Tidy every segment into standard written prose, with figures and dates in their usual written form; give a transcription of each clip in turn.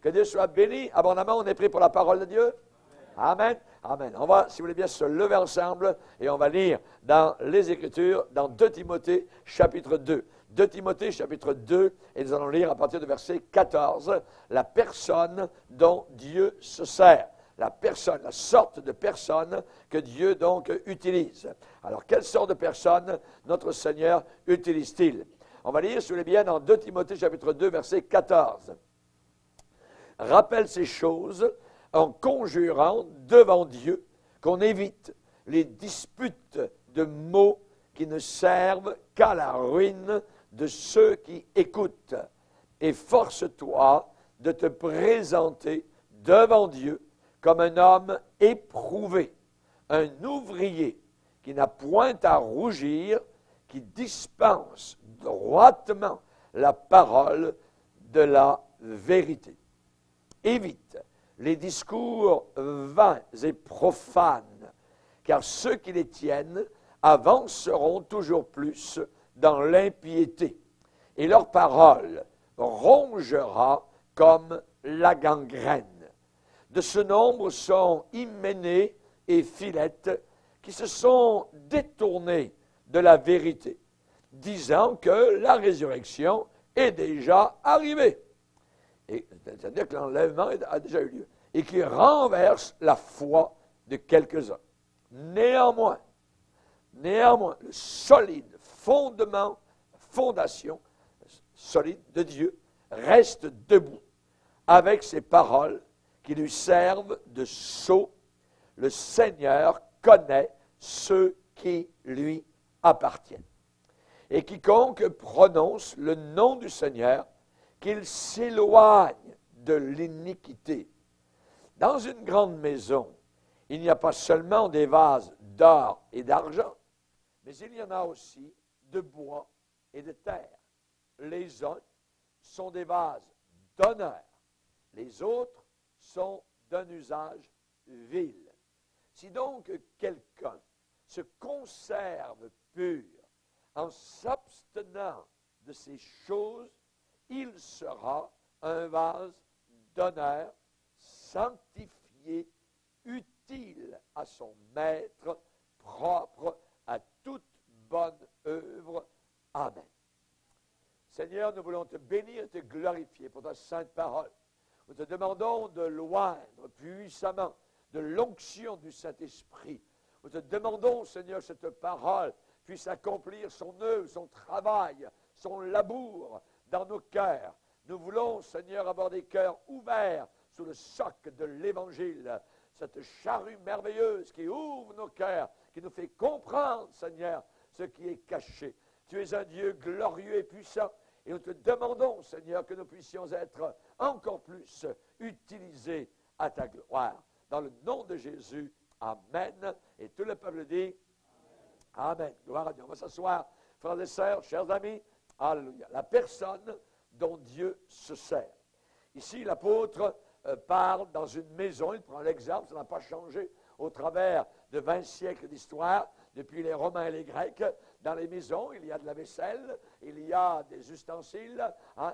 Que Dieu soit béni abondamment. On est pris pour la parole de Dieu. Amen. Amen. On va, si vous voulez bien, se lever ensemble et on va lire dans les Écritures, dans 2 Timothée, chapitre 2. 2 Timothée, chapitre 2, et nous allons lire à partir du verset 14, la personne dont Dieu se sert. La personne, la sorte de personne que Dieu donc utilise. Alors, quelle sorte de personne notre Seigneur utilise-t-il? On va lire, si vous voulez bien, dans 2 Timothée, chapitre 2, verset 14. Rappelle ces choses en conjurant devant Dieu qu'on évite les disputes de mots qui ne servent qu'à la ruine de ceux qui écoutent. Et force-toi de te présenter devant Dieu comme un homme éprouvé, un ouvrier qui n'a point à rougir, qui dispense droitement la parole de la vérité. Évite les discours vains et profanes, car ceux qui les tiennent avanceront toujours plus dans l'impiété, et leur parole rongera comme la gangrène. De ce nombre sont Hyménée et Philette, qui se sont détournés de la vérité, disant que la résurrection est déjà arrivée. C'est-à-dire que l'enlèvement a déjà eu lieu, et qui renverse la foi de quelques-uns. Néanmoins, le solide fondation solide de Dieu reste debout avec ses paroles qui lui servent de sceau. Le Seigneur connaît ceux qui lui appartiennent. Et quiconque prononce le nom du Seigneur, qu'il s'éloigne de l'iniquité. Dans une grande maison, il n'y a pas seulement des vases d'or et d'argent, mais il y en a aussi de bois et de terre. Les uns sont des vases d'honneur, les autres sont d'un usage vil. Si donc quelqu'un se conserve pur en s'abstenant de ces choses, il sera un vase d'honneur, sanctifié, utile à son maître, propre à toute bonne œuvre. Amen. Seigneur, nous voulons te bénir et te glorifier pour ta sainte parole. Nous te demandons de loindre puissamment de l'onction du Saint-Esprit. Nous te demandons, Seigneur, cette parole puisse accomplir son œuvre, son travail, son labour dans nos cœurs. Nous voulons, Seigneur, avoir des cœurs ouverts sous le choc de l'Évangile. Cette charrue merveilleuse qui ouvre nos cœurs, qui nous fait comprendre, Seigneur, ce qui est caché. Tu es un Dieu glorieux et puissant. Et nous te demandons, Seigneur, que nous puissions être encore plus utilisés à ta gloire. Dans le nom de Jésus, Amen. Et tout le peuple dit, Amen. Gloire à Dieu. On va s'asseoir, frères et sœurs, chers amis. Alléluia. La personne dont Dieu se sert. Ici, l'apôtre parle dans une maison. Il prend l'exemple, ça n'a pas changé au travers de 20 siècles d'histoire, depuis les Romains et les Grecs. Dans les maisons, il y a de la vaisselle, il y a des ustensiles,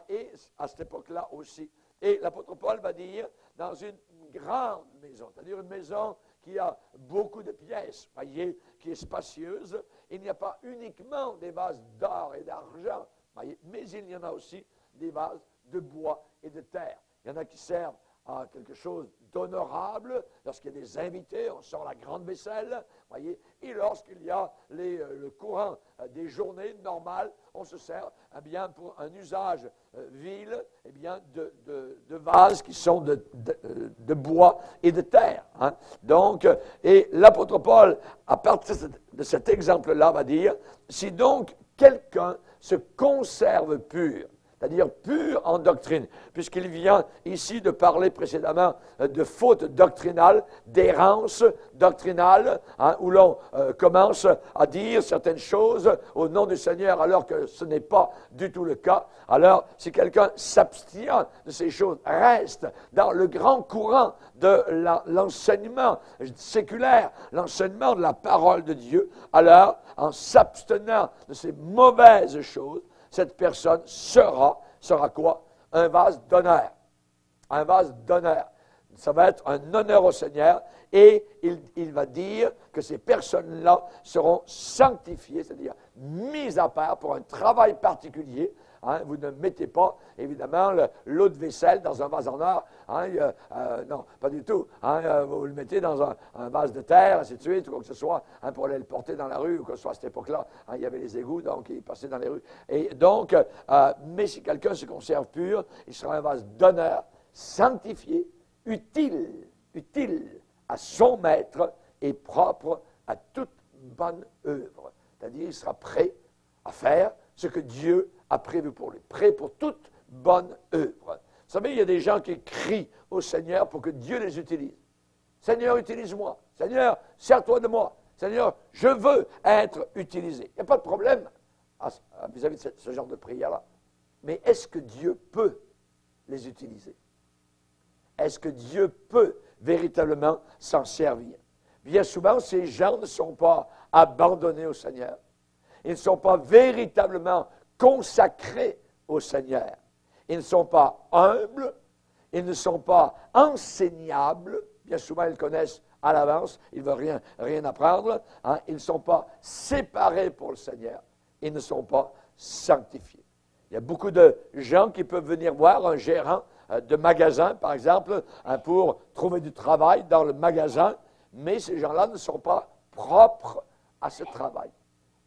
et à cette époque-là aussi. Et l'apôtre Paul va dire, dans une grande maison, c'est-à-dire une maison qui a beaucoup de pièces, voyez, qui est spacieuse, il n'y a pas uniquement des vases d'or et d'argent, voyez, mais il y en a aussi des vases de bois et de terre. Il y en a qui servent à quelque chose d'honorable. Lorsqu'il y a des invités, on sort la grande vaisselle, voyez. Et lorsqu'il y a le courant des journées normales, on se sert eh bien, pour un usage vil eh bien, de vases qui sont de bois et de terre. Hein. Donc, et l'apôtre Paul, à partir de cet exemple-là, va dire, si donc quelqu'un se conserve pur, c'est-à-dire pur en doctrine, puisqu'il vient ici de parler précédemment de faute doctrinale, d'errance doctrinale, hein, où l'on commence à dire certaines choses au nom du Seigneur alors que ce n'est pas du tout le cas. Alors, si quelqu'un s'abstient de ces choses, reste dans le grand courant de l'enseignement séculaire, l'enseignement de la parole de Dieu, alors, en s'abstenant de ces mauvaises choses, cette personne sera quoi? Un vase d'honneur. un vase d'honneur. Ça va être un honneur au Seigneur et il va dire que ces personnes-là seront sanctifiées, c'est-à-dire mises à part pour un travail particulier. Hein, vous ne mettez pas, évidemment, l'eau de vaisselle dans un vase en or. Hein, non, pas du tout. Hein, vous le mettez dans un vase de terre, ainsi de suite, ou quoi que ce soit, hein, pour aller le porter dans la rue, ou quoi que ce soit à cette époque-là. Hein, il y avait les égouts, donc il passait dans les rues. Et donc, mais si quelqu'un se conserve pur, il sera un vase d'honneur, sanctifié, utile à son maître et propre à toute bonne œuvre. C'est-à-dire, il sera prêt à faire ce que Dieu a prévu pour lui, prêt pour toute bonne œuvre. Vous savez, il y a des gens qui crient au Seigneur pour que Dieu les utilise. Seigneur, utilise-moi. Seigneur, sers-toi de moi. Seigneur, je veux être utilisé. Il n'y a pas de problème vis-à-vis de ce genre de prière-là. Mais est-ce que Dieu peut les utiliser? Est-ce que Dieu peut véritablement s'en servir? Bien souvent, ces gens ne sont pas abandonnés au Seigneur. Ils ne sont pas véritablement consacrés au Seigneur. Ils ne sont pas humbles. Ils ne sont pas enseignables. Bien souvent, ils connaissent à l'avance. Ils ne veulent rien apprendre. Hein. Ils ne sont pas séparés pour le Seigneur. Ils ne sont pas sanctifiés. Il y a beaucoup de gens qui peuvent venir voir un gérant de magasin, par exemple, pour trouver du travail dans le magasin, mais ces gens-là ne sont pas propres à ce travail.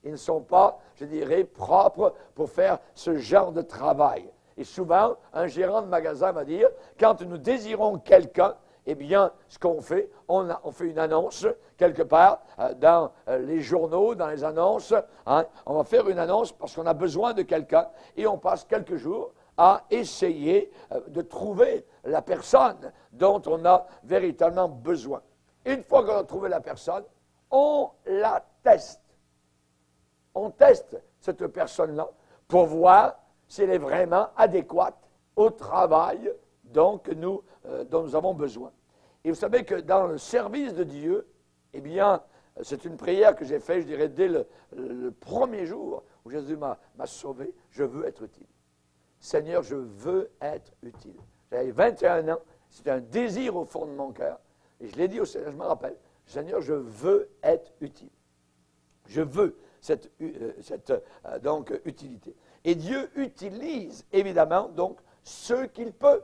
Ils ne sont pas, je dirais, propres pour faire ce genre de travail. Et souvent, un gérant de magasin va dire, quand nous désirons quelqu'un, eh bien, ce qu'on fait, on fait une annonce quelque part dans les journaux, dans les annonces. Hein, on va faire une annonce parce qu'on a besoin de quelqu'un et on passe quelques jours à essayer de trouver la personne dont on a véritablement besoin. Une fois qu'on a trouvé la personne, on la teste. On teste cette personne-là pour voir si elle est vraiment adéquate au travail dont nous avons besoin. Et vous savez que dans le service de Dieu, eh bien, c'est une prière que j'ai faite, je dirais, dès le premier jour où Jésus m'a sauvé. Je veux être utile. Seigneur, je veux être utile. J'avais 21 ans, c'était un désir au fond de mon cœur. Et je l'ai dit au Seigneur, je me rappelle, Seigneur, je veux être utile. Je veux cette utilité. Et Dieu utilise, évidemment, donc, ce qu'il peut.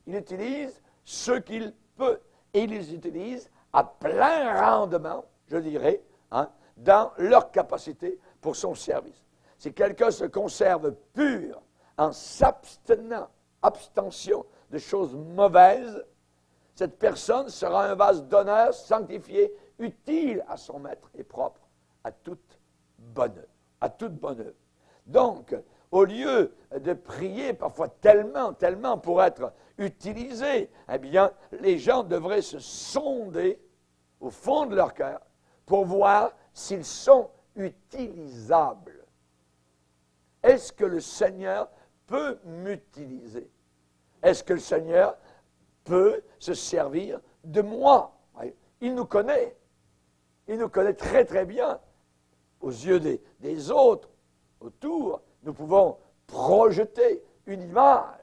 Il utilise ce qu'il peut. Et il les utilise à plein rendement, je dirais, hein, dans leur capacité pour son service. Si quelqu'un se conserve pur en s'abstenant, abstention de choses mauvaises, cette personne sera un vase d'honneur sanctifié, utile à son maître et propre à toute bonne œuvre. À toute bonne œuvre. Donc, au lieu de prier parfois tellement pour être utilisés, eh bien, les gens devraient se sonder au fond de leur cœur pour voir s'ils sont utilisables. Est-ce que le Seigneur peut m'utiliser? Est-ce que le Seigneur peut se servir de moi? Il nous connaît. Il nous connaît très bien. Aux yeux des autres, autour, nous pouvons projeter une image.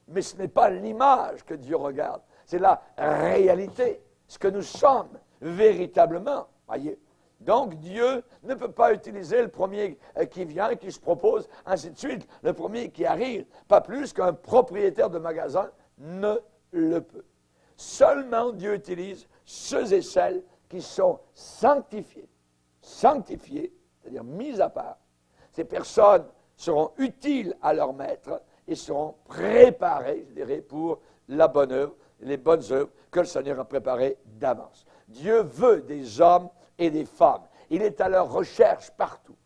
Mais ce n'est pas l'image que Dieu regarde. C'est la réalité, ce que nous sommes véritablement. Voyez? Donc, Dieu ne peut pas utiliser le premier qui vient, qui se propose, ainsi de suite. Le premier qui arrive, pas plus qu'un propriétaire de magasin ne le peut. Seulement Dieu utilise ceux et celles qui sont sanctifiés. Sanctifiés, c'est-à-dire mis à part. Ces personnes seront utiles à leur maître et seront préparées, je dirais, pour la bonne œuvre, les bonnes œuvres que le Seigneur a préparées d'avance. Dieu veut des hommes et des femmes. Il est à leur recherche partout.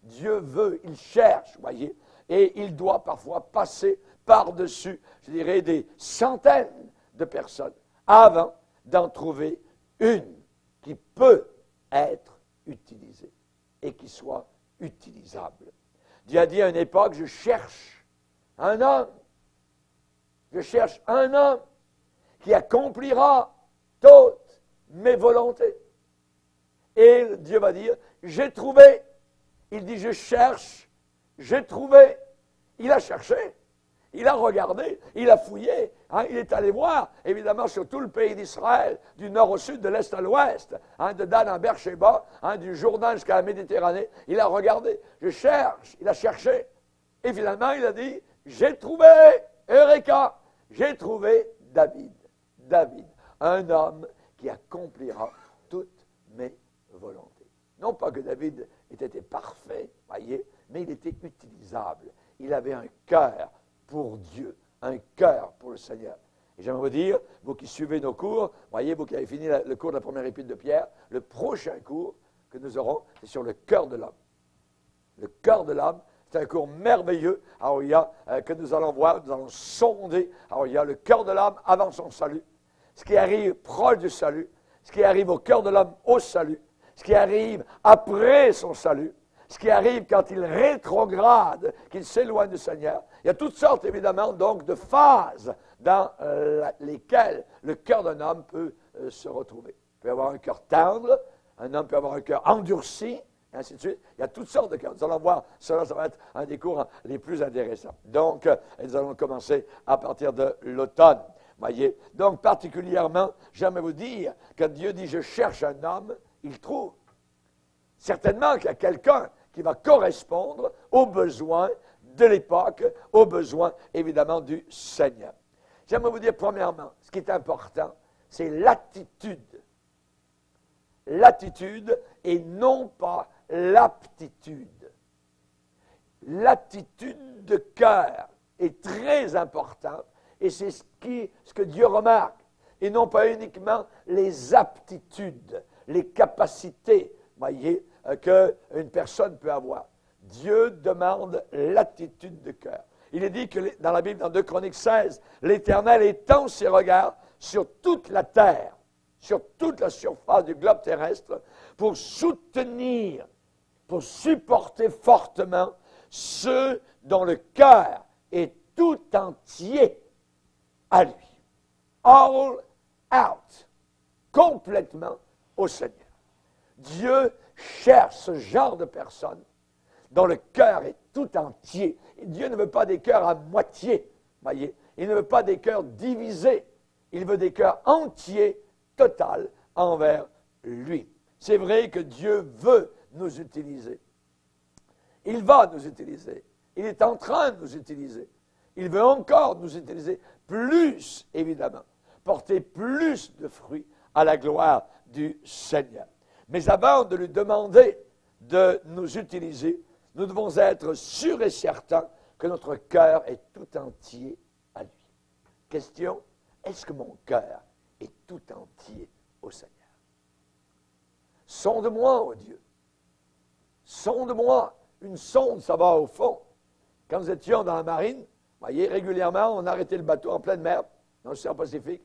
Dieu veut, il cherche, voyez, et il doit parfois passer par-dessus, je dirais, des centaines de personnes avant d'en trouver une qui peut être utilisée et qui soit utilisable. Dieu a dit à une époque, je cherche un homme. Je cherche un homme qui accomplira toutes mes volontés. Et Dieu va dire, j'ai trouvé. Il dit, je cherche, j'ai trouvé. Il a cherché. Il a regardé, il a fouillé, hein, il est allé voir, évidemment, sur tout le pays d'Israël, du nord au sud, de l'est à l'ouest, hein, de Dan à Beersheba, hein, du Jourdain jusqu'à la Méditerranée. Il a regardé, je cherche, il a cherché. Et finalement, il a dit, j'ai trouvé, Eureka, j'ai trouvé David. David, un homme qui accomplira toutes mes volontés. Non pas que David ait été parfait, voyez, mais il était utilisable. Il avait un cœur pour Dieu, un cœur pour le Seigneur. Et j'aimerais vous dire, vous qui suivez nos cours, voyez, vous qui avez fini le cours de la première épître de Pierre, le prochain cours que nous aurons, c'est sur le cœur de l'homme. Le cœur de l'homme, c'est un cours merveilleux, que nous allons voir, nous allons sonder. Alors, il y a le cœur de l'homme avant son salut, ce qui arrive proche du salut, ce qui arrive au cœur de l'homme au salut, ce qui arrive après son salut, ce qui arrive quand il rétrograde, qu'il s'éloigne du Seigneur. Il y a toutes sortes, évidemment, donc, de phases dans lesquelles le cœur d'un homme peut se retrouver. Il peut avoir un cœur tendre, un homme peut avoir un cœur endurci, et ainsi de suite. Il y a toutes sortes de cœurs. Nous allons voir cela, ça va être un des cours les plus intéressants. Donc, nous allons commencer à partir de l'automne. Voyez. Donc, particulièrement, j'aimerais vous dire, quand Dieu dit « je cherche un homme », il trouve. Certainement qu'il y a quelqu'un qui va correspondre aux besoins de l'époque, aux besoins, évidemment, du Seigneur. J'aimerais vous dire, premièrement, ce qui est important, c'est l'attitude. L'attitude et non pas l'aptitude. L'attitude de cœur est très importante et c'est ce que Dieu remarque. Et non pas uniquement les aptitudes, les capacités, voyez, qu'une personne peut avoir. Dieu demande l'attitude de cœur. Il est dit que dans la Bible, dans 2 Chroniques 16, l'Éternel étend ses regards sur toute la terre, sur toute la surface du globe terrestre, pour soutenir, pour supporter fortement ceux dont le cœur est tout entier à lui. All out, complètement au Seigneur. Dieu cherche ce genre de personnes dont le cœur est tout entier. Et Dieu ne veut pas des cœurs à moitié, voyez. Il ne veut pas des cœurs divisés. Il veut des cœurs entiers, total, envers lui. C'est vrai que Dieu veut nous utiliser. Il va nous utiliser. Il est en train de nous utiliser. Il veut encore nous utiliser plus, évidemment, porter plus de fruits à la gloire du Seigneur. Mais avant de lui demander de nous utiliser, nous devons être sûrs et certains que notre cœur est tout entier à lui. Question, est-ce que mon cœur est tout entier au Seigneur? Sonde-moi, ô Dieu. Sonde-moi. Une sonde, ça va au fond. Quand nous étions dans la marine, voyez, régulièrement, on arrêtait le bateau en pleine mer, dans l'océan Pacifique,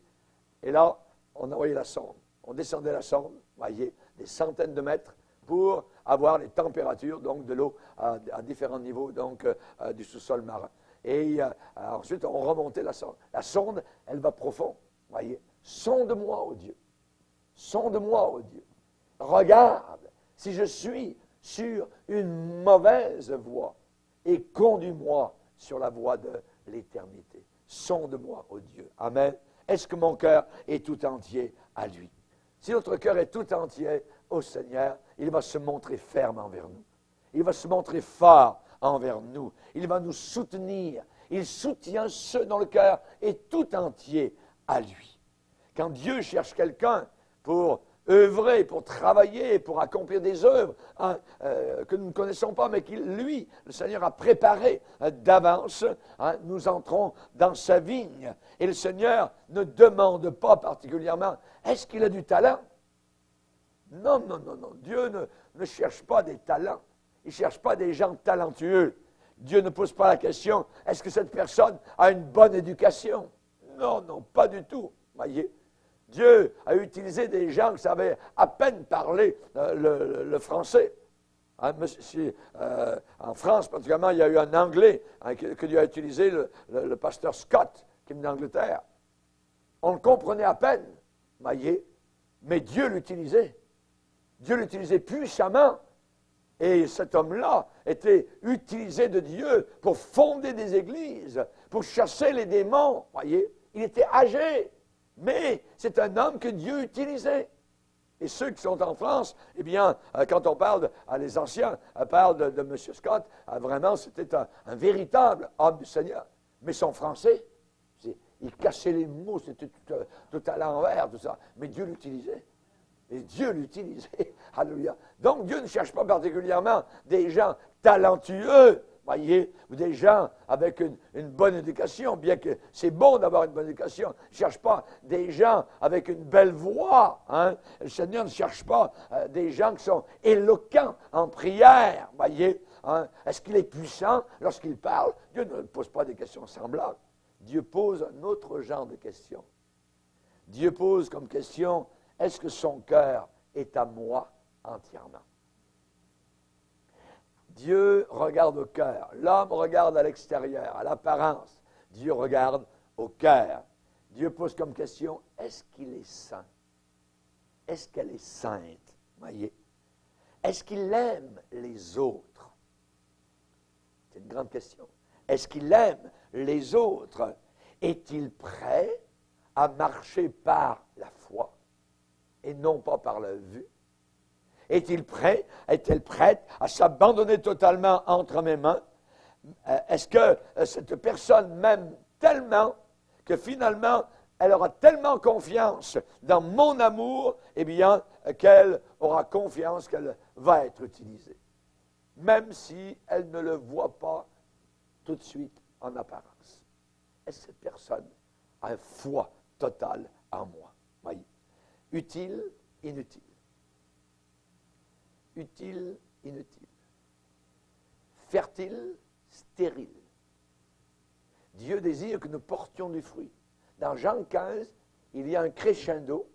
et là, on envoyait la sonde. On descendait la sonde, voyez, des centaines de mètres, pour avoir les températures donc, de l'eau à différents niveaux donc, du sous-sol marin. Et ensuite, on remontait la sonde. La sonde, elle va profond, voyez. Sonde-moi, ô Dieu. Sonde-moi, ô Dieu. Regarde si je suis sur une mauvaise voie et conduis-moi sur la voie de l'éternité. Sonde-moi, ô Dieu. Amen. Est-ce que mon cœur est tout entier à lui? Si notre cœur est tout entier au Seigneur, il va se montrer ferme envers nous. Il va se montrer fort envers nous. Il va nous soutenir. Il soutient ceux dont le cœur est tout entier à lui. Quand Dieu cherche quelqu'un pour œuvrer, pour travailler, pour accomplir des œuvres que nous ne connaissons pas, mais qu'il, lui, le Seigneur a préparé d'avance, nous entrons dans sa vigne. Et le Seigneur ne demande pas particulièrement, est-ce qu'il a du talent? Non, non, non, non. Dieu ne cherche pas des talents. Il ne cherche pas des gens talentueux. Dieu ne pose pas la question, est-ce que cette personne a une bonne éducation? Non, non, pas du tout. Voyez, Dieu a utilisé des gens qui savaient à peine parler le français. En France, particulièrement, il y a eu un Anglais que Dieu a utilisé, le pasteur Scott, qui est d'Angleterre. On le comprenait à peine, voyez, mais Dieu l'utilisait. Dieu l'utilisait puissamment. Et cet homme-là était utilisé de Dieu pour fonder des églises, pour chasser les démons, voyez. Il était âgé, mais c'est un homme que Dieu utilisait. Et ceux qui sont en France, eh bien, quand on parle, les anciens parlent de M. Scott, vraiment, c'était un véritable homme du Seigneur. Mais son français, il cachait les mots, c'était tout à l'envers, tout ça. Mais Dieu l'utilisait. Et Dieu l'utilisait. Alléluia. Donc, Dieu ne cherche pas particulièrement des gens talentueux, voyez, ou des gens avec une bonne éducation, bien que c'est bon d'avoir une bonne éducation. Il ne cherche pas des gens avec une belle voix. Hein? Le Seigneur ne cherche pas des gens qui sont éloquents en prière, voyez. Hein? Est-ce qu'il est puissant lorsqu'il parle? Dieu ne pose pas des questions semblables. Dieu pose un autre genre de questions. Dieu pose comme question, est-ce que son cœur est à moi entièrement? Dieu regarde au cœur. L'homme regarde à l'extérieur, à l'apparence. Dieu regarde au cœur. Dieu pose comme question, est-ce qu'il est saint? Est-ce qu'elle est sainte? Voyez. Est-ce qu'il aime les autres? C'est une grande question. Est-ce qu'il aime les autres? Est-il prêt à marcher par la foi et non pas par la vue? Est-il prêt? Est-elle prête à s'abandonner totalement entre mes mains? Est-ce que cette personne m'aime tellement que finalement, elle aura tellement confiance dans mon amour, eh bien, qu'elle aura confiance qu'elle va être utilisée, même si elle ne le voit pas tout de suite en apparence. Est-ce que cette personne a une foi totale en moi? Voyez. Utile, inutile. Utile, inutile. Fertile, stérile. Dieu désire que nous portions du fruit. Dans Jean 15, il y a un crescendo.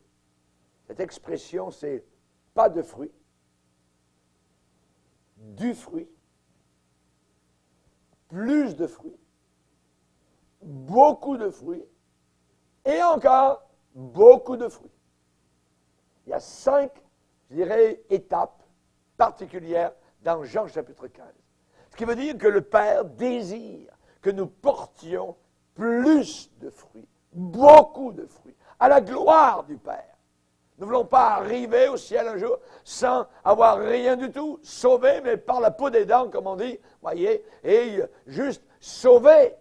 Cette expression, c'est pas de fruit, du fruit, plus de fruits, beaucoup de fruits, et encore beaucoup de fruits. Il y a 5, je dirais, étapes particulière dans Jean chapitre 15. Ce qui veut dire que le Père désire que nous portions plus de fruits, beaucoup de fruits, à la gloire du Père. Nous ne voulons pas arriver au ciel un jour sans avoir rien du tout, sauvé, mais par la peau des dents, comme on dit, voyez, et juste sauvé.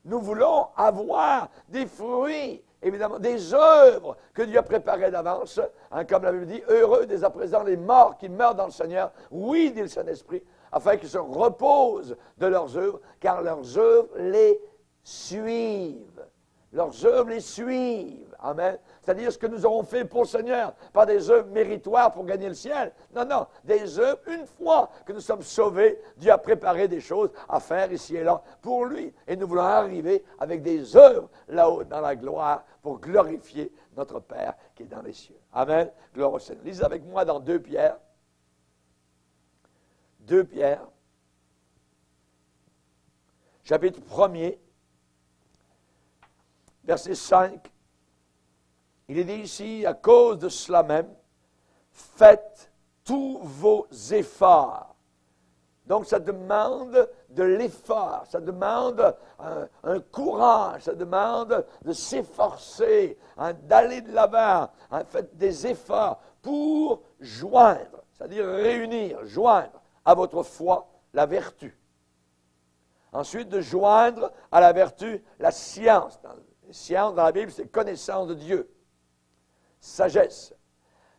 Nous voulons avoir des fruits, évidemment, des œuvres que Dieu a préparées d'avance. Hein, comme la Bible dit, heureux dès à présent les morts qui meurent dans le Seigneur. Oui, dit le Saint-Esprit, afin qu'ils se reposent de leurs œuvres, car leurs œuvres les suivent. Leurs œuvres les suivent. Amen. C'est-à-dire ce que nous aurons fait pour le Seigneur, pas des œuvres méritoires pour gagner le ciel. Non, non, des œuvres, une fois que nous sommes sauvés, Dieu a préparé des choses à faire ici et là pour lui. Et nous voulons arriver avec des œuvres là-haut dans la gloire pour glorifier notre Père qui est dans les cieux. Amen. Gloire au Seigneur. Lisez avec moi dans 2 Pierre. 2 Pierre, chapitre 1er, verset 5. Il est dit ici, à cause de cela même, faites tous vos efforts. Donc, ça demande de l'effort, ça demande un courage, ça demande de s'efforcer, hein, d'aller de l'avant. Hein, faites des efforts pour joindre, c'est-à-dire réunir, joindre à votre foi la vertu. Ensuite, de joindre à la vertu la science. La science dans la Bible, c'est connaissance de Dieu. Sagesse.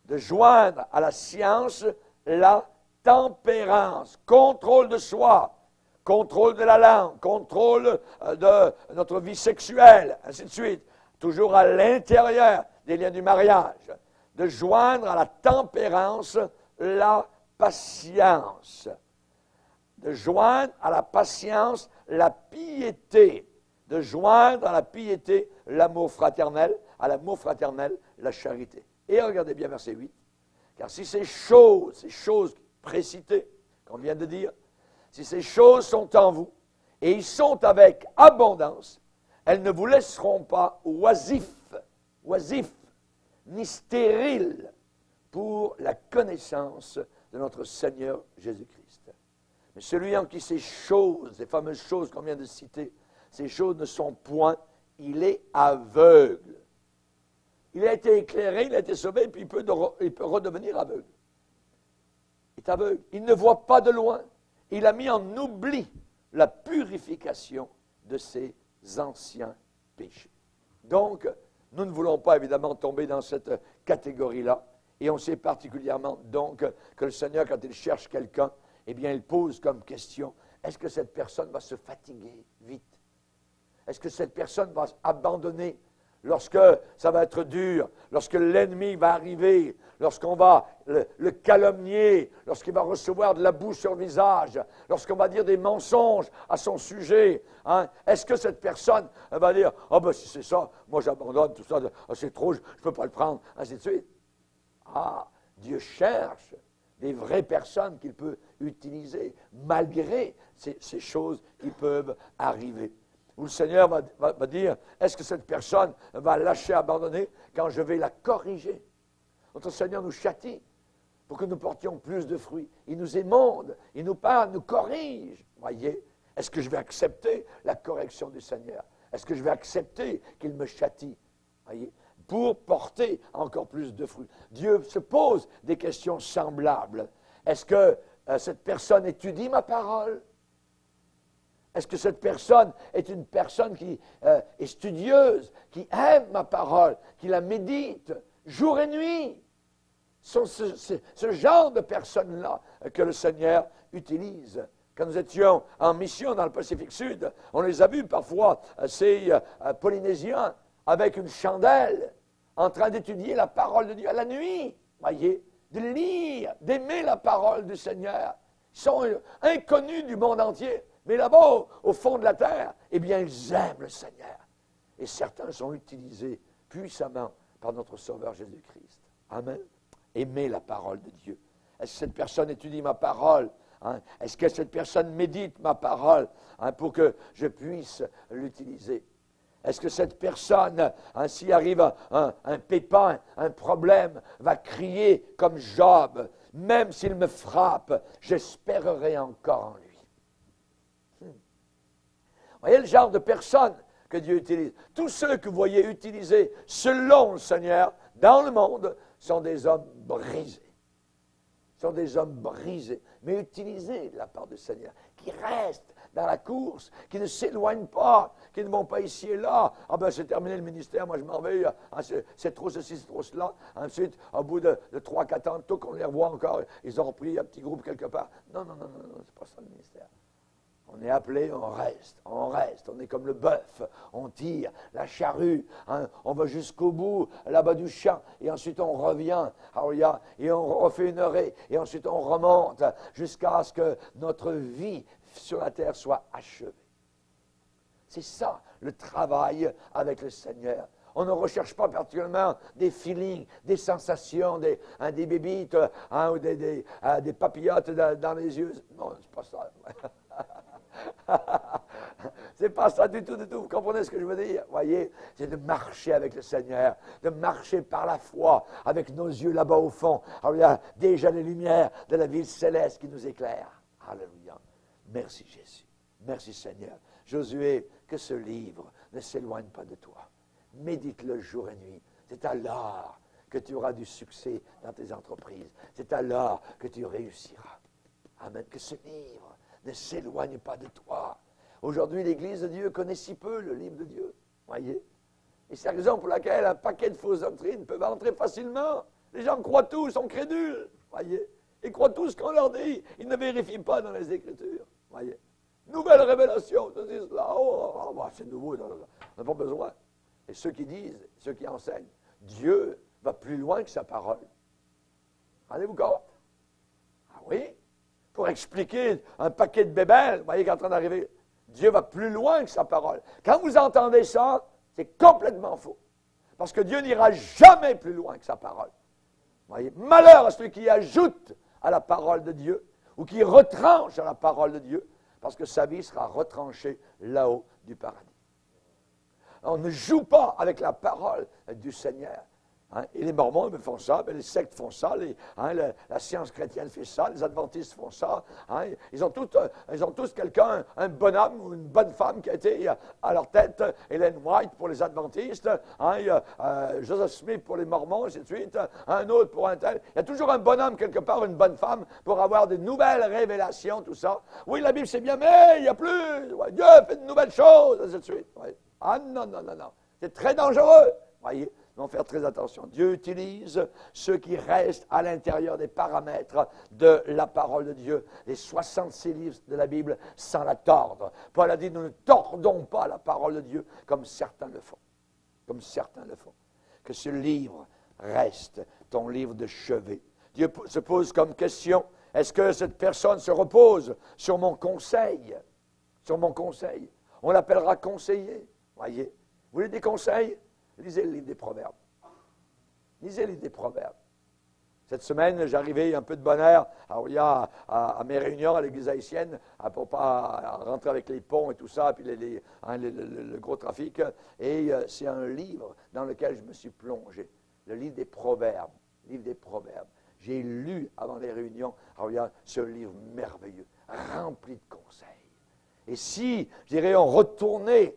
De joindre à la science la tempérance, contrôle de soi, contrôle de la langue, contrôle de notre vie sexuelle, ainsi de suite. Toujours à l'intérieur des liens du mariage. De joindre à la tempérance la patience. De joindre à la patience la piété. De joindre à la piété l'amour fraternel, à l'amour fraternel la charité. Et regardez bien verset 8. Car si ces choses précitées, qu'on vient de dire, si ces choses sont en vous, et ils sont avec abondance, elles ne vous laisseront pas oisifs, ni stériles pour la connaissance de notre Seigneur Jésus-Christ. Mais celui en qui ces choses, les fameuses choses qu'on vient de citer, ces choses ne sont point, il est aveugle. Il a été éclairé, il a été sauvé, puis il peut redevenir aveugle. Il est aveugle. Il ne voit pas de loin. Il a mis en oubli la purification de ses anciens péchés. Donc, nous ne voulons pas évidemment tomber dans cette catégorie-là. Et on sait particulièrement donc que le Seigneur, quand il cherche quelqu'un, eh bien, il pose comme question, est-ce que cette personne va se fatiguer vite? Est-ce que cette personne va abandonner lorsque ça va être dur, lorsque l'ennemi va arriver, lorsqu'on va le calomnier, lorsqu'il va recevoir de la boue sur le visage, lorsqu'on va dire des mensonges à son sujet, hein? Est-ce que cette personne va dire, « Ah ben si c'est ça, moi j'abandonne tout ça, c'est trop, je ne peux pas le prendre, ainsi de suite. » Ah, Dieu cherche des vraies personnes qu'il peut utiliser, malgré ces choses qui peuvent arriver. Où le Seigneur va dire, est-ce que cette personne va lâcher, abandonner, quand je vais la corriger? Notre Seigneur nous châtie pour que nous portions plus de fruits. Il nous émonde, il nous parle, nous corrige. Voyez, est-ce que je vais accepter la correction du Seigneur? Est-ce que je vais accepter qu'il me châtie? Voyez, pour porter encore plus de fruits. Dieu se pose des questions semblables. Est-ce que cette personne étudie ma parole? Est-ce que cette personne est une personne qui est studieuse, qui aime ma parole, qui la médite jour et nuit? Ce sont ce genre de personnes-là que le Seigneur utilise. Quand nous étions en mission dans le Pacifique Sud, on les a vus parfois, ces Polynésiens, avec une chandelle, en train d'étudier la parole de Dieu à la nuit. Voyez, de lire, d'aimer la parole du Seigneur. Ils sont inconnus du monde entier. Mais là-bas, au fond de la terre, eh bien, ils aiment le Seigneur. Et certains sont utilisés puissamment par notre Sauveur Jésus-Christ. Amen. Aimer la parole de Dieu. Est-ce que cette personne étudie ma parole? Hein? Est-ce que cette personne médite ma parole, hein, pour que je puisse l'utiliser? Est-ce que cette personne, hein, s'il arrive un pépin, un problème, va crier comme Job, même s'il me frappe, j'espérerai encore en lui? Voyez le genre de personnes que Dieu utilise. Tous ceux que vous voyez utilisés selon le Seigneur dans le monde sont des hommes brisés. Sont des hommes brisés, mais utilisés de la part du Seigneur, qui restent dans la course, qui ne s'éloignent pas, qui ne vont pas ici et là. Ah ben c'est terminé le ministère, moi je m'en vais, c'est trop ceci, c'est trop cela. Ensuite, au bout de 3-4 ans, tout qu'on les revoit encore, ils ont repris un petit groupe quelque part. Non, c'est pas ça le ministère. On est appelé, on reste, on est comme le bœuf, on tire la charrue, hein, on va jusqu'au bout, là-bas du champ, et ensuite on revient, et on refait une heure, et ensuite on remonte, jusqu'à ce que notre vie sur la terre soit achevée. C'est ça, le travail avec le Seigneur. On ne recherche pas particulièrement des feelings, des sensations, des bébites, hein, ou des papillotes dans les yeux. Non, c'est pas ça. C'est pas ça du tout, vous comprenez ce que je veux dire? Voyez, c'est de marcher avec le Seigneur, de marcher par la foi, avec nos yeux là-bas au fond. Alors il y a déjà les lumières de la ville céleste qui nous éclairent. Alléluia. Merci Jésus. Merci Seigneur. Josué, que ce livre ne s'éloigne pas de toi. Médite-le jour et nuit. C'est alors que tu auras du succès dans tes entreprises. C'est alors que tu réussiras. Amen. Que ce livre ne s'éloigne pas de toi. Aujourd'hui, l'Église de Dieu connaît si peu le livre de Dieu. Voyez? Et c'est la raison pour laquelle un paquet de fausses doctrines peuvent entrer facilement. Les gens croient tout, sont crédules. Voyez? Ils croient tout ce qu'on leur dit. Ils ne vérifient pas dans les Écritures. Voyez? Nouvelle révélation, ceci, cela. C'est nouveau, on n'a pas besoin. Et ceux qui disent, ceux qui enseignent, Dieu va plus loin que sa parole. Rendez-vous compte? Ah oui? Pour expliquer un paquet de bébelles, vous voyez, qui est en train d'arriver. Dieu va plus loin que sa parole. Quand vous entendez ça, c'est complètement faux. Parce que Dieu n'ira jamais plus loin que sa parole. Vous voyez, malheur à celui qui ajoute à la parole de Dieu ou qui retranche à la parole de Dieu, parce que sa vie sera retranchée là-haut du paradis. On ne joue pas avec la parole du Seigneur. Hein, et les Mormons ils font ça, les sectes font ça, la science chrétienne fait ça, les adventistes font ça. Hein, ils ont tous quelqu'un, un bonhomme ou une bonne femme qui a été à leur tête. Ellen White pour les adventistes, hein, Joseph Smith pour les Mormons, ainsi de suite, un autre pour un tel. Il y a toujours un bonhomme quelque part, une bonne femme, pour avoir de nouvelles révélations, tout ça. Oui, la Bible c'est bien, mais il n'y a plus. Ouais, Dieu fait de nouvelles choses, ainsi de suite. Ouais. Ah non, non, non, non. C'est très dangereux. Voyez. Il faut faire très attention. Dieu utilise ceux qui restent à l'intérieur des paramètres de la parole de Dieu. Les 66 livres de la Bible sans la tordre. Paul a dit, nous ne tordons pas la parole de Dieu comme certains le font. Comme certains le font. Que ce livre reste ton livre de chevet. Dieu se pose comme question, est-ce que cette personne se repose sur mon conseil? Sur mon conseil. On l'appellera conseiller. Voyez. Vous voulez des conseils? Lisez le livre des Proverbes. Lisez le livre des Proverbes. Cette semaine, j'arrivais un peu de bonne heure à mes réunions à l'église haïtienne, pour ne pas rentrer avec les ponts et tout ça, puis le gros trafic. Et c'est un livre dans lequel je me suis plongé. Le livre des Proverbes. Livre des Proverbes. J'ai lu avant les réunions ce livre merveilleux, rempli de conseils. Et si, je dirais, on retournait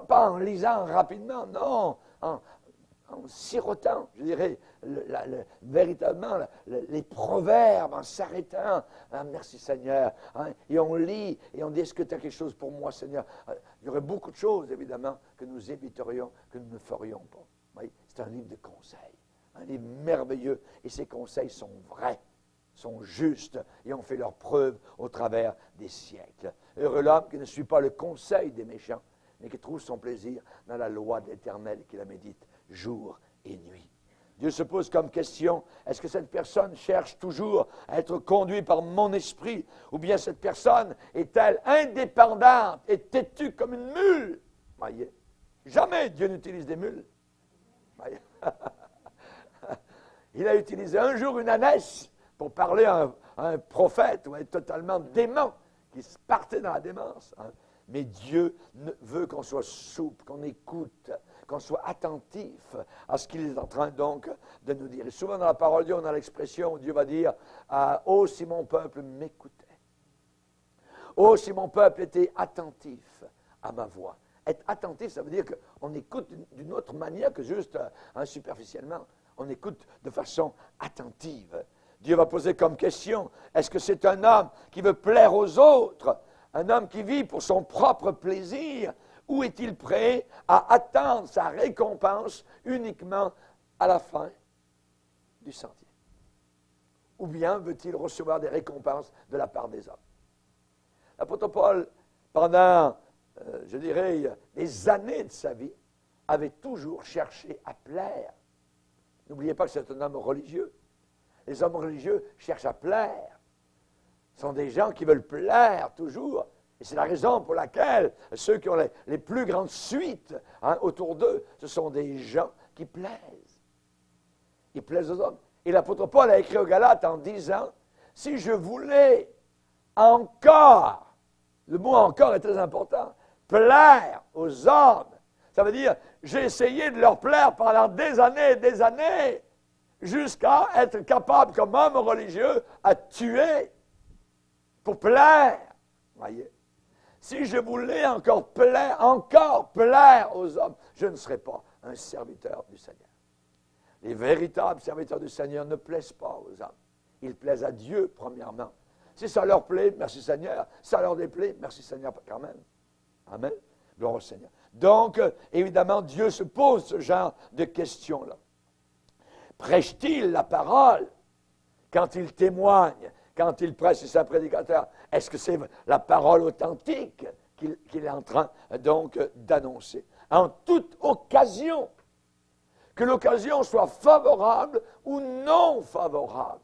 pas en lisant rapidement, non, en sirotant, je dirais, véritablement, les proverbes, en s'arrêtant. Ah, merci Seigneur. Hein, et on lit, et on dit, est-ce que tu as quelque chose pour moi, Seigneur? Il y aurait beaucoup de choses, évidemment, que nous éviterions, que nous ne ferions pas. Oui, c'est un livre de conseils, un livre merveilleux, et ces conseils sont vrais, sont justes, et ont fait leur preuve au travers des siècles. Heureux l'homme qui ne suit pas le conseil des méchants, mais qui trouve son plaisir dans la loi de l'Éternel, qui la médite jour et nuit. Dieu se pose comme question, est-ce que cette personne cherche toujours à être conduite par mon esprit, ou bien cette personne est-elle indépendante et têtue comme une mule? Voyez, jamais Dieu n'utilise des mules. Voyez. Il a utilisé un jour une ânesse pour parler à un prophète ou à un totalement dément qui partait dans la démence. Hein. Mais Dieu veut qu'on soit souple, qu'on écoute, qu'on soit attentif à ce qu'il est en train donc de nous dire. Et souvent dans la parole de Dieu, on a l'expression où Dieu va dire « Oh, si mon peuple m'écoutait! Oh, si mon peuple était attentif à ma voix! » Être attentif, ça veut dire qu'on écoute d'une autre manière que juste superficiellement. On écoute de façon attentive. Dieu va poser comme question, est-ce que c'est un homme qui veut plaire aux autres? Un homme qui vit pour son propre plaisir, ou est-il prêt à attendre sa récompense uniquement à la fin du sentier? Ou bien veut-il recevoir des récompenses de la part des hommes? L'apôtre Paul, pendant, je dirais, des années de sa vie, avait toujours cherché à plaire. N'oubliez pas que c'est un homme religieux. Les hommes religieux cherchent à plaire. Ce sont des gens qui veulent plaire toujours. Et c'est la raison pour laquelle ceux qui ont les plus grandes suites autour d'eux, ce sont des gens qui plaisent. Ils plaisent aux hommes. Et l'apôtre Paul a écrit aux Galates en disant, si je voulais encore, le mot encore est très important, plaire aux hommes, ça veut dire, j'ai essayé de leur plaire pendant des années, jusqu'à être capable, comme homme religieux, à tuer pour plaire. Voyez. Si je voulais encore plaire aux hommes, je ne serais pas un serviteur du Seigneur. Les véritables serviteurs du Seigneur ne plaisent pas aux hommes. Ils plaisent à Dieu, premièrement. Si ça leur plaît, merci Seigneur. Si ça leur déplaît, merci Seigneur quand même. Amen. Gloire au Seigneur. Donc, évidemment, Dieu se pose ce genre de questions-là. Prêche-t-il la parole quand il témoigne, quand il prêche, c'est un prédicateur? Est-ce que c'est la parole authentique qu'il est en train donc d'annoncer? En toute occasion, que l'occasion soit favorable ou non favorable,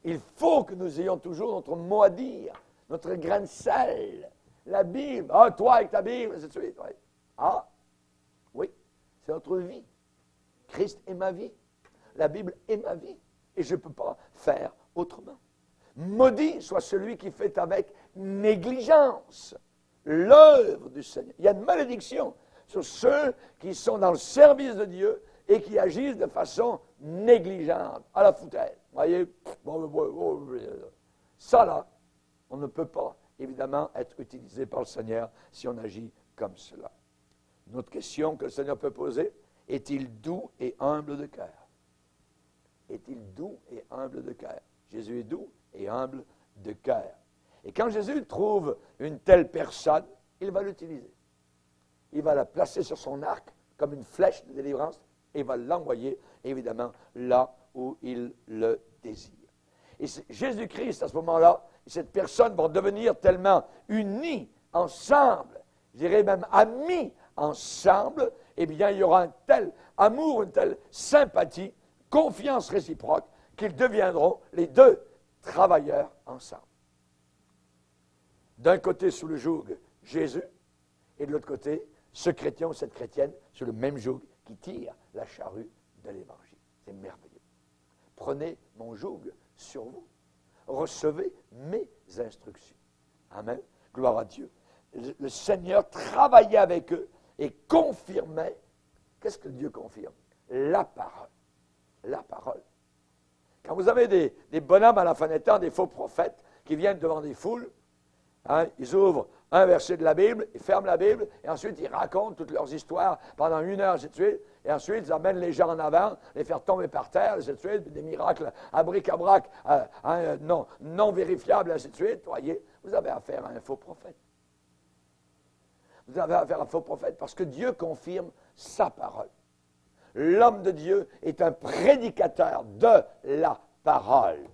il faut que nous ayons toujours notre mot à dire, notre grain de sel, la Bible. Ah, toi avec ta Bible, ainsi de suite. Oui. Ah, oui, c'est notre vie. Christ est ma vie. La Bible est ma vie. Et je ne peux pas faire autrement. Maudit soit celui qui fait avec négligence l'œuvre du Seigneur. Il y a une malédiction sur ceux qui sont dans le service de Dieu et qui agissent de façon négligente, à la foutaise. Vous voyez, ça là, on ne peut pas, évidemment, être utilisé par le Seigneur si on agit comme cela. Une autre question que le Seigneur peut poser, est-il doux et humble de cœur? Est-il doux et humble de cœur? Jésus est doux et humble de cœur. Et quand Jésus trouve une telle personne, il va l'utiliser. Il va la placer sur son arc comme une flèche de délivrance et va l'envoyer, évidemment, là où il le désire. Et Jésus-Christ, à ce moment-là, cette personne va devenir tellement unie ensemble, je dirais même amis ensemble, eh bien, il y aura un tel amour, une telle sympathie, confiance réciproque, qu'ils deviendront les deux travailleurs ensemble. D'un côté, sous le joug, Jésus, et de l'autre côté, ce chrétien ou cette chrétienne, sur le même joug, qui tire la charrue de l'Évangile. C'est merveilleux. Prenez mon joug sur vous. Recevez mes instructions. Amen. Gloire à Dieu. Le Seigneur travaillait avec eux et confirmait. Qu'est-ce que Dieu confirme? La parole. La parole. Quand vous avez des bonhommes à la fin des temps, des faux prophètes qui viennent devant des foules, hein, ils ouvrent un verset de la Bible, ils ferment la Bible, et ensuite ils racontent toutes leurs histoires pendant 1 heure, ainsi de suite, et ensuite ils amènent les gens en avant, les faire tomber par terre, ainsi de suite, des miracles à bric-à-brac, non vérifiables, ainsi de suite. Voyez, vous avez affaire à un faux prophète. Vous avez affaire à un faux prophète parce que Dieu confirme sa parole. L'homme de Dieu est un prédicateur de la parole.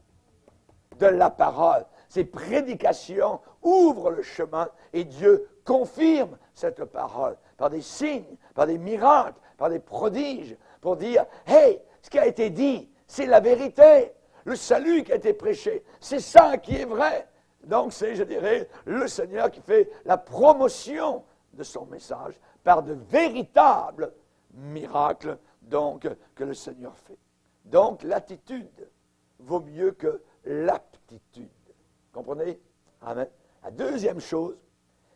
De la parole. Ces prédications ouvrent le chemin et Dieu confirme cette parole par des signes, par des miracles, par des prodiges, pour dire, hey, ce qui a été dit, c'est la vérité. Le salut qui a été prêché, c'est ça qui est vrai. Donc c'est, je dirais, le Seigneur qui fait la promotion de son message par de véritables miracles donc, que le Seigneur fait. Donc l'attitude vaut mieux que l'aptitude. Comprenez? Amen. La deuxième chose,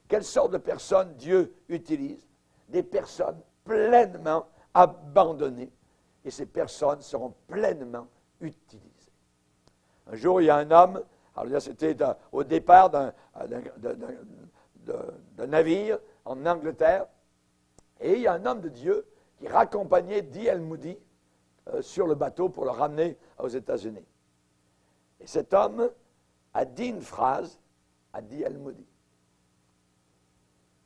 quelle sorte de personnes Dieu utilise? Des personnes pleinement abandonnées. Et ces personnes seront pleinement utilisées. Un jour, il y a un homme, alors c'était au départ d'un navire en Angleterre, et il y a un homme de Dieu qui raccompagnait D.L. Moody sur le bateau pour le ramener aux États-Unis. Et cet homme a dit une phrase à D.L. Moody.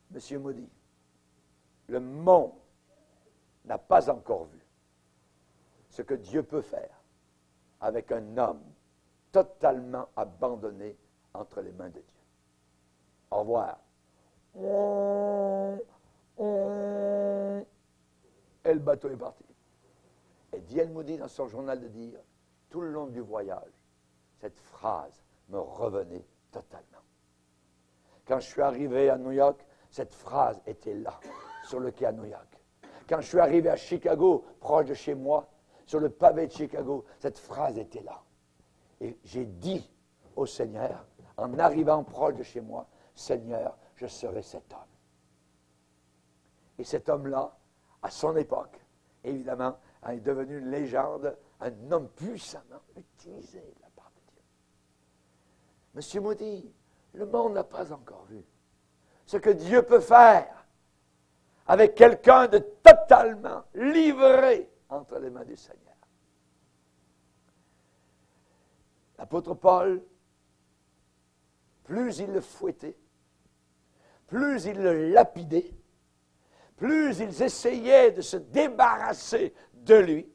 Monsieur Moody, le monde n'a pas encore vu ce que Dieu peut faire avec un homme totalement abandonné entre les mains de Dieu. Au revoir. Et le bateau est parti. Et D.L. Moody, dans son journal, de dire, tout le long du voyage, cette phrase me revenait totalement. Quand je suis arrivé à New York, cette phrase était là, sur le quai à New York. Quand je suis arrivé à Chicago, proche de chez moi, sur le pavé de Chicago, cette phrase était là. Et j'ai dit au Seigneur, en arrivant proche de chez moi, Seigneur, je serai cet homme. Et cet homme-là, à son époque, évidemment, est devenu une légende, un homme puissamment utilisé de la part de Dieu. Monsieur Moody, le monde n'a pas encore vu ce que Dieu peut faire avec quelqu'un de totalement livré entre les mains du Seigneur. L'apôtre Paul, plus il le fouettait, plus il le lapidait, plus ils essayaient de se débarrasser de lui,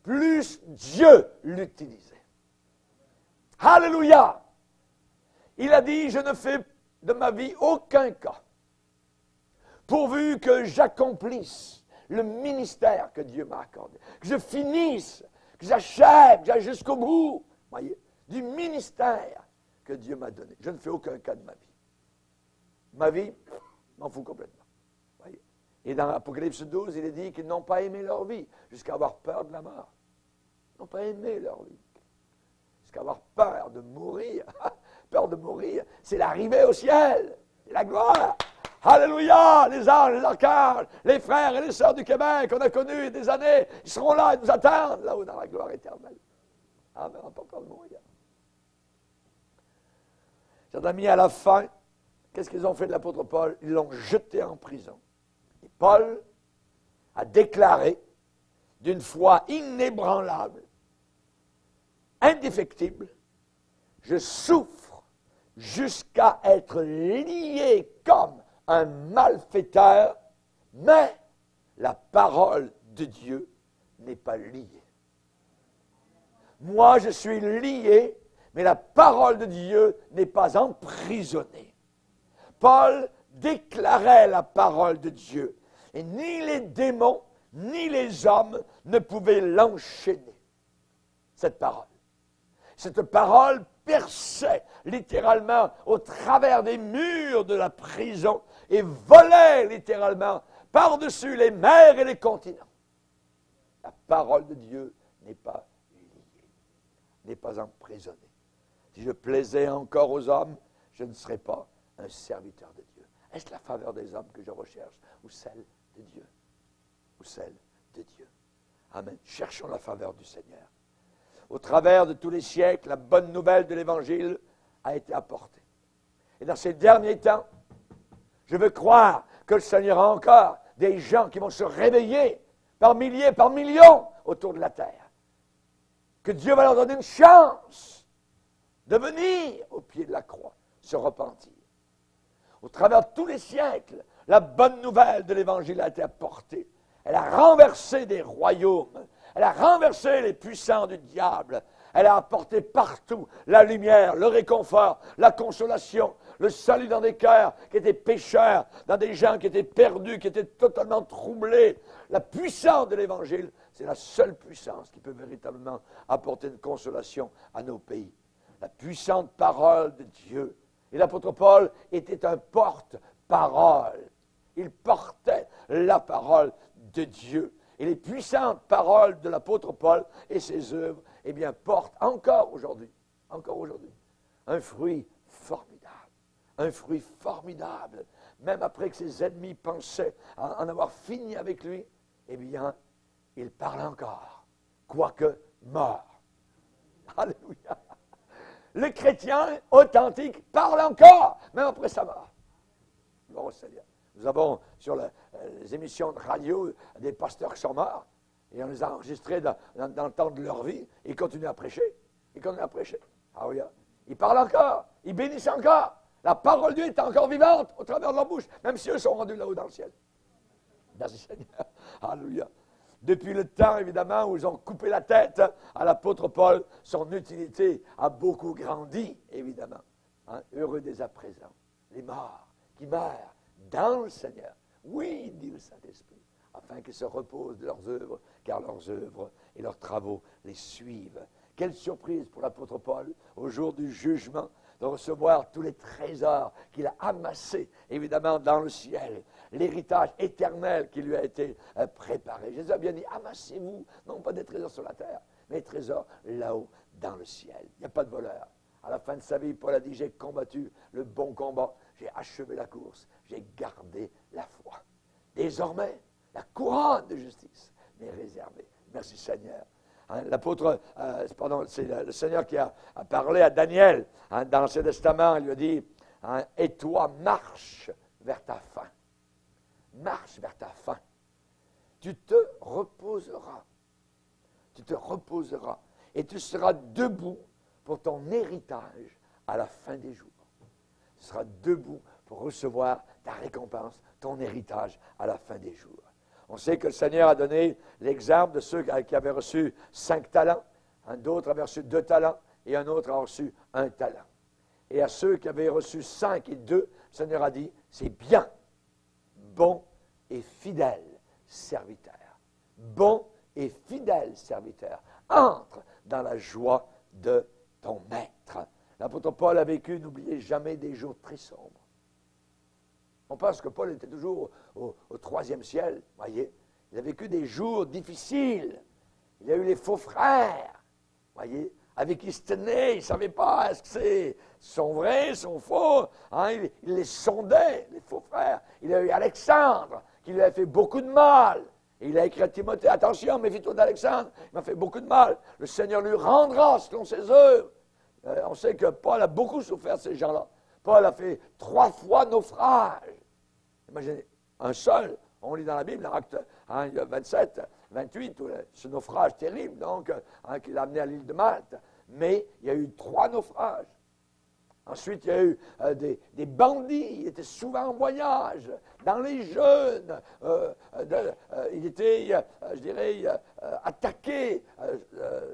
plus Dieu l'utilisait. Alléluia! Il a dit, je ne fais de ma vie aucun cas, pourvu que j'accomplisse le ministère que Dieu m'a accordé, que je finisse, que j'achève, que j'aille jusqu'au bout, voyez, du ministère que Dieu m'a donné. Je ne fais aucun cas de ma vie. Ma vie, m'en fous complètement. Voyez. Et dans Apocalypse 12, il est dit qu'ils n'ont pas aimé leur vie jusqu'à avoir peur de la mort. Ils n'ont pas aimé leur vie jusqu'à avoir peur de mourir. Peur de mourir, c'est l'arrivée au ciel, c'est la gloire. Alléluia, les anges, les archanges, les frères et les sœurs du Québec qu'on a connus des années, ils seront là, ils nous attendent là-haut dans la gloire éternelle. Amen, on n'a pas encore de mourir. Chers amis, à la fin, qu'est-ce qu'ils ont fait de l'apôtre Paul? Ils l'ont jeté en prison. Et Paul a déclaré d'une foi inébranlable, indéfectible, je souffre jusqu'à être lié comme un malfaiteur, mais la parole de Dieu n'est pas liée. Moi, je suis lié, mais la parole de Dieu n'est pas emprisonnée. Paul déclarait la parole de Dieu, et ni les démons, ni les hommes ne pouvaient l'enchaîner, cette parole. Cette parole perçait littéralement au travers des murs de la prison et volait littéralement par-dessus les mers et les continents. La parole de Dieu n'est pas liée, n'est pas emprisonnée. Si je plaisais encore aux hommes, je ne serais pas un serviteur de Dieu. Est-ce la faveur des hommes que je recherche ou celle de Dieu? Ou celle de Dieu. Amen. Cherchons la faveur du Seigneur. Au travers de tous les siècles, la bonne nouvelle de l'Évangile a été apportée. Et dans ces derniers temps, je veux croire que le Seigneur a encore des gens qui vont se réveiller par milliers, par millions autour de la terre. Que Dieu va leur donner une chance de venir au pied de la croix, se repentir. Au travers de tous les siècles, la bonne nouvelle de l'Évangile a été apportée. Elle a renversé des royaumes. Elle a renversé les puissants du diable. Elle a apporté partout la lumière, le réconfort, la consolation, le salut dans des cœurs qui étaient pécheurs, dans des gens qui étaient perdus, qui étaient totalement troublés. La puissance de l'Évangile, c'est la seule puissance qui peut véritablement apporter une consolation à nos pays. La puissante parole de Dieu. Et l'apôtre Paul était un porte-parole. Il portait la parole de Dieu. Et les puissantes paroles de l'apôtre Paul et ses œuvres, eh bien, portent encore aujourd'hui, un fruit formidable. Un fruit formidable. Même après que ses ennemis pensaient en avoir fini avec lui, eh bien, il parle encore, quoique mort. Alléluia. Le chrétien authentique parle encore, même après sa mort. Gloire au Seigneur. Nous avons sur les émissions de radio des pasteurs qui sont morts, et on les a enregistrés dans le temps de leur vie, et ils continuent à prêcher. Ah oui, ils parlent encore, ils bénissent encore. La parole de Dieu est encore vivante au travers de leur bouche, même si eux sont rendus là-haut dans le ciel. Merci Seigneur. Alléluia. Depuis le temps, évidemment, où ils ont coupé la tête à l'apôtre Paul, son utilité a beaucoup grandi, évidemment. Heureux dès à présent, les morts qui meurent dans le Seigneur. Oui, dit le Saint-Esprit, afin qu'ils se reposent de leurs œuvres, car leurs œuvres et leurs travaux les suivent. Quelle surprise pour l'apôtre Paul, au jour du jugement, de recevoir tous les trésors qu'il a amassés, évidemment, dans le ciel. L'héritage éternel qui lui a été préparé. Jésus a bien dit, amassez-vous, non pas des trésors sur la terre, mais des trésors là-haut, dans le ciel. Il n'y a pas de voleur. À la fin de sa vie, Paul a dit, j'ai combattu le bon combat, j'ai achevé la course, j'ai gardé la foi. Désormais, la couronne de justice m'est réservée. Merci Seigneur. L'apôtre, c'est le Seigneur qui a parlé à Daniel dans l'Ancien Testament. Il lui a dit, et toi, marche vers ta fin. Marche vers ta fin. Tu te reposeras. Tu te reposeras. Et tu seras debout pour ton héritage à la fin des jours. Tu seras debout pour recevoir ta récompense, ton héritage à la fin des jours. On sait que le Seigneur a donné l'exemple de ceux qui avaient reçu 5 talents, d'autres avaient reçu 2 talents, et un autre a reçu 1 talent. Et à ceux qui avaient reçu 5 et 2, le Seigneur a dit, c'est bien, bon et fidèle serviteur. Bon et fidèle serviteur. Entre dans la joie de ton maître. L'apôtre Paul a vécu, n'oubliez jamais, des jours très sombres. On pense que Paul était toujours au 3e ciel, voyez. Il a vécu des jours difficiles. Il a eu les faux frères, voyez, avec qui il se tenait. Il ne savait pas, est-ce que c'est sont vrais, sont faux. Il les sondait, les faux frères. Il a eu Alexandre, qui lui a fait beaucoup de mal. Et il a écrit à Timothée, attention, méfie-toi d'Alexandre, il m'a fait beaucoup de mal. Le Seigneur lui rendra selon ses œuvres. On sait que Paul a beaucoup souffert de ces gens-là. Paul a fait 3 fois naufrage. Imaginez, un seul, on lit dans la Bible, Acte 27, 28, ce naufrage terrible, donc, qui l'a amené à l'île de Malte. Mais il y a eu 3 naufrages. Ensuite, il y a eu des bandits, il était souvent en voyage, dans les jeûnes, il était, je dirais, attaqué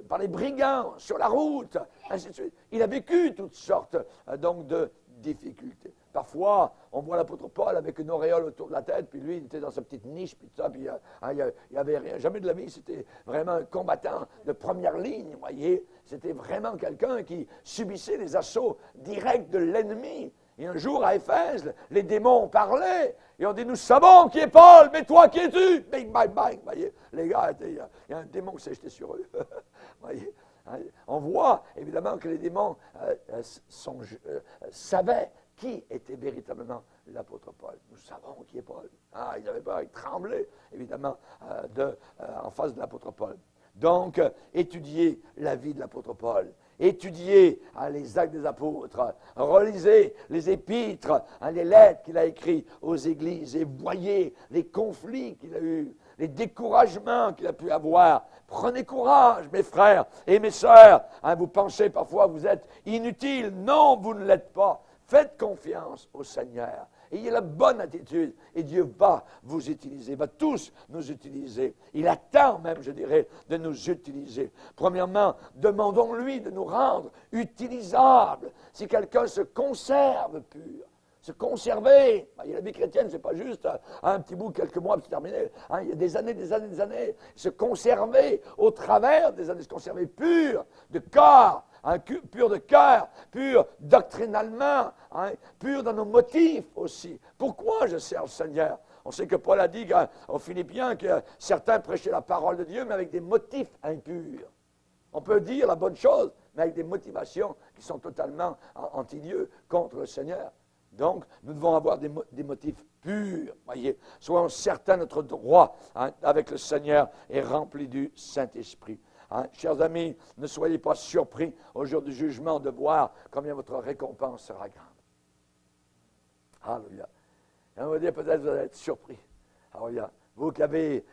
par les brigands sur la route, ainsi de suite. Il a vécu toutes sortes donc de difficultés. Parfois, on voit l'apôtre Paul avec une auréole autour de la tête, puis lui, il était dans sa petite niche, puis tout ça, puis il n'y avait rien, jamais de la vie, c'était vraiment un combattant de première ligne, vous voyez. C'était vraiment quelqu'un qui subissait les assauts directs de l'ennemi. Et un jour, à Éphèse, les démons parlaient, et on dit, nous savons qui est Paul, mais toi, qui es-tu? Bing, bang, bang, vous voyez. Les gars, il y a un démon qui s'est jeté sur eux, vous voyez. On voit, évidemment, que les démons savaient qui était véritablement l'apôtre Paul. Nous savons qui est Paul. Il n'avait pas, il tremblait, évidemment, en face de l'apôtre Paul. Donc, étudiez la vie de l'apôtre Paul. Étudiez les actes des apôtres. Relisez les épîtres, les lettres qu'il a écrites aux églises et voyez les conflits qu'il a eus, les découragements qu'il a pu avoir. Prenez courage, mes frères et mes sœurs. Vous pensez parfois que vous êtes inutiles. Non, vous ne l'êtes pas. Faites confiance au Seigneur. Ayez la bonne attitude et Dieu va vous utiliser, va tous nous utiliser. Il attend même, je dirais, de nous utiliser. Premièrement, demandons-lui de nous rendre utilisables. Si quelqu'un se conserve pur, se conserver. La vie chrétienne, ce n'est pas juste un petit bout, quelques mois, puis c'est terminé. Il y a des années, des années, des années. Se conserver au travers des années, se conserver pur de corps. Pur de cœur, pur doctrinalement, pur dans nos motifs aussi. Pourquoi je sers le Seigneur? On sait que Paul a dit aux Philippiens que certains prêchaient la parole de Dieu, mais avec des motifs impurs. On peut dire la bonne chose, mais avec des motivations qui sont totalement anti-Dieu, contre le Seigneur. Donc, nous devons avoir des motifs purs, voyez. Soyons certains de notre droit avec le Seigneur et remplis du Saint-Esprit. Chers amis, ne soyez pas surpris au jour du jugement de voir combien votre récompense sera grande. Alléluia. Et on va dire peut-être que vous allez être surpris. Alléluia. Vous qui avez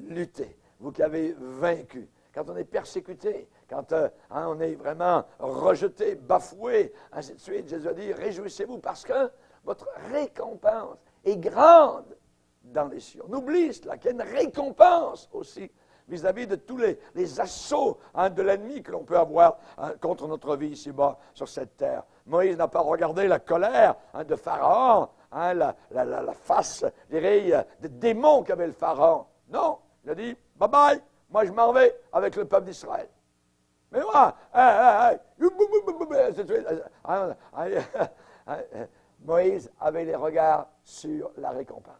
lutté, vous qui avez vaincu, quand on est persécuté, quand on est vraiment rejeté, bafoué, ainsi de suite, Jésus a dit, réjouissez-vous parce que votre récompense est grande dans les cieux. On oublie cela, qu'il y a une récompense aussi vis-à-vis de tous les assauts de l'ennemi que l'on peut avoir contre notre vie ici-bas sur cette terre. Moïse n'a pas regardé la colère de Pharaon, la face, je dirais, de démon qu'avait le Pharaon. Non, il a dit, bye bye, moi je m'en vais avec le peuple d'Israël. Mais moi, Moïse avait les regards sur la récompense.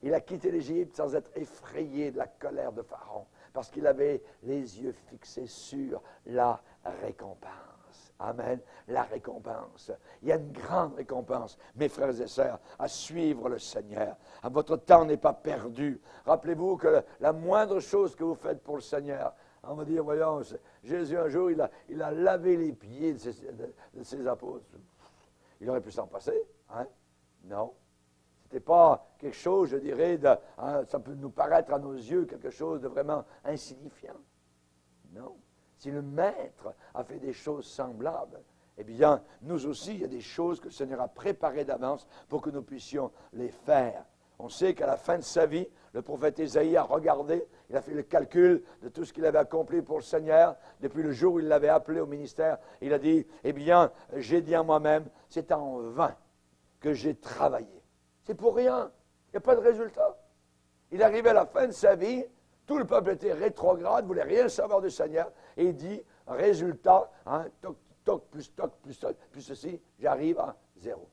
Il a quitté l'Égypte sans être effrayé de la colère de Pharaon, parce qu'il avait les yeux fixés sur la récompense. Amen. La récompense. Il y a une grande récompense, mes frères et sœurs, à suivre le Seigneur. Votre temps n'est pas perdu. Rappelez-vous que la moindre chose que vous faites pour le Seigneur, on va dire, voyons, Jésus un jour, il a lavé les pieds de ses apôtres. Il aurait pu s'en passer, hein? Non. Ce n'est pas quelque chose, je dirais, ça peut nous paraître à nos yeux quelque chose de vraiment insignifiant. Non. Si le Maître a fait des choses semblables, eh bien, nous aussi, il y a des choses que le Seigneur a préparées d'avance pour que nous puissions les faire. On sait qu'à la fin de sa vie, le prophète Ésaïe a regardé, il a fait le calcul de tout ce qu'il avait accompli pour le Seigneur, depuis le jour où il l'avait appelé au ministère. Il a dit, eh bien, j'ai dit en moi-même, c'est en vain que j'ai travaillé. C'est pour rien. Il n'y a pas de résultat. Il arrivait à la fin de sa vie, tout le peuple était rétrograde, ne voulait rien savoir du Seigneur, et il dit, résultat, toc, toc, plus ceci, j'arrive à 0.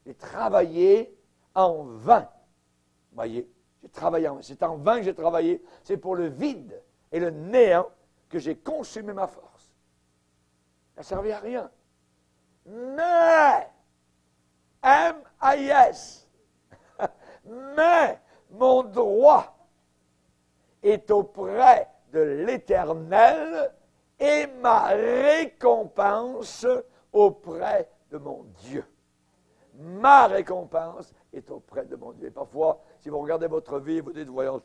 J'ai travaillé en vain. Vous voyez, j'ai travaillé en vain. C'est en vain que j'ai travaillé. C'est pour le vide et le néant que j'ai consumé ma force. Ça ne servait à rien. Mais, M-A-I-S, mais mon droit est auprès de l'Éternel et ma récompense auprès de mon Dieu. Ma récompense est auprès de mon Dieu. Et parfois, si vous regardez votre vie, vous dites, voyons,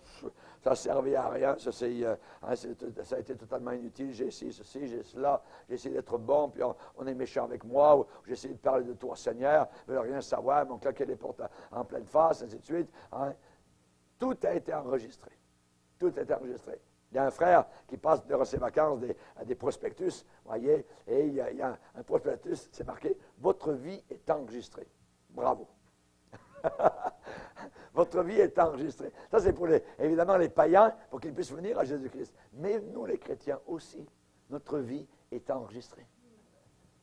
ça ne servait à rien, ça a été totalement inutile, j'ai essayé ceci, j'ai cela, j'ai essayé d'être bon, puis on est méchant avec moi, ou j'ai essayé de parler de toi, Seigneur, je ne veux rien savoir, mon claquet les portes en pleine face, ainsi de suite. Hein. Tout a été enregistré. Tout a été enregistré. Il y a un frère qui passe durant ses vacances à des prospectus, voyez, et il y a un prospectus, c'est marqué, votre vie est enregistrée. Bravo. Votre vie est enregistrée. Ça, c'est pour évidemment les païens, pour qu'ils puissent venir à Jésus-Christ. Mais nous, les chrétiens aussi, notre vie est enregistrée.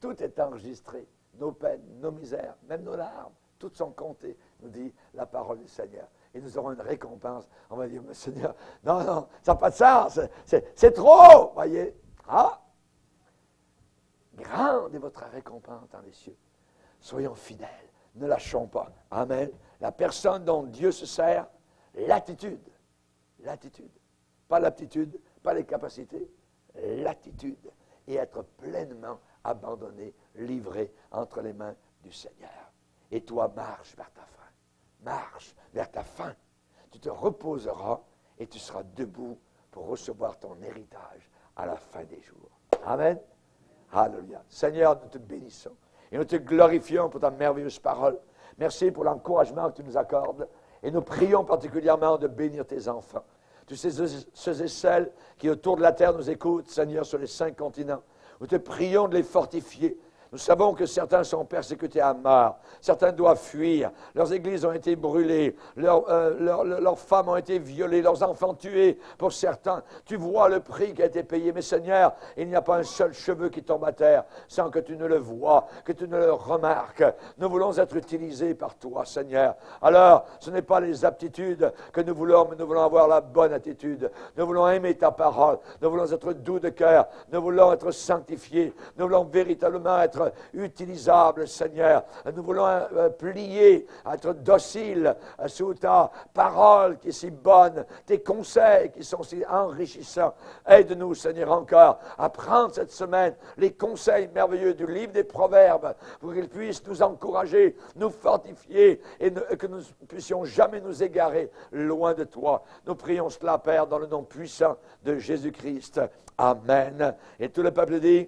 Tout est enregistré. Nos peines, nos misères, même nos larmes, toutes sont comptées, nous dit la parole du Seigneur. Et nous aurons une récompense. On va dire, mais Seigneur, non, ça n'a pas de sens, c'est trop, voyez. Ah! Grande est votre récompense dans les cieux. Soyons fidèles, ne lâchons pas. Amen. La personne dont Dieu se sert, l'attitude. L'attitude. Pas l'aptitude, pas les capacités, l'attitude. Et être pleinement abandonné, livré entre les mains du Seigneur. Et toi, marche vers ta fin. Marche vers ta fin. Tu te reposeras et tu seras debout pour recevoir ton héritage à la fin des jours. Amen. Alléluia. Seigneur, nous te bénissons et nous te glorifions pour ta merveilleuse parole. Merci pour l'encouragement que tu nous accordes et nous prions particulièrement de bénir tes enfants. Tous ceux et celles qui autour de la terre nous écoutent, Seigneur, sur les 5 continents. Nous te prions de les fortifier. Nous savons que certains sont persécutés à mort, certains doivent fuir, leurs églises ont été brûlées, leurs femmes ont été violées, leurs enfants tués pour certains. Tu vois le prix qui a été payé, mais Seigneur, il n'y a pas un seul cheveu qui tombe à terre sans que tu ne le vois, que tu ne le remarques. Nous voulons être utilisés par toi, Seigneur. Alors, ce n'est pas les aptitudes que nous voulons, mais nous voulons avoir la bonne attitude. Nous voulons aimer ta parole, nous voulons être doux de cœur, nous voulons être sanctifiés, nous voulons véritablement être utilisable, Seigneur. Nous voulons plier, être dociles sous ta parole qui est si bonne, tes conseils qui sont si enrichissants. Aide-nous, Seigneur, encore à prendre cette semaine les conseils merveilleux du livre des Proverbes pour qu'ils puissent nous encourager, nous fortifier et que nous ne puissions jamais nous égarer loin de toi. Nous prions cela, Père, dans le nom puissant de Jésus-Christ. Amen. Et tout le peuple dit...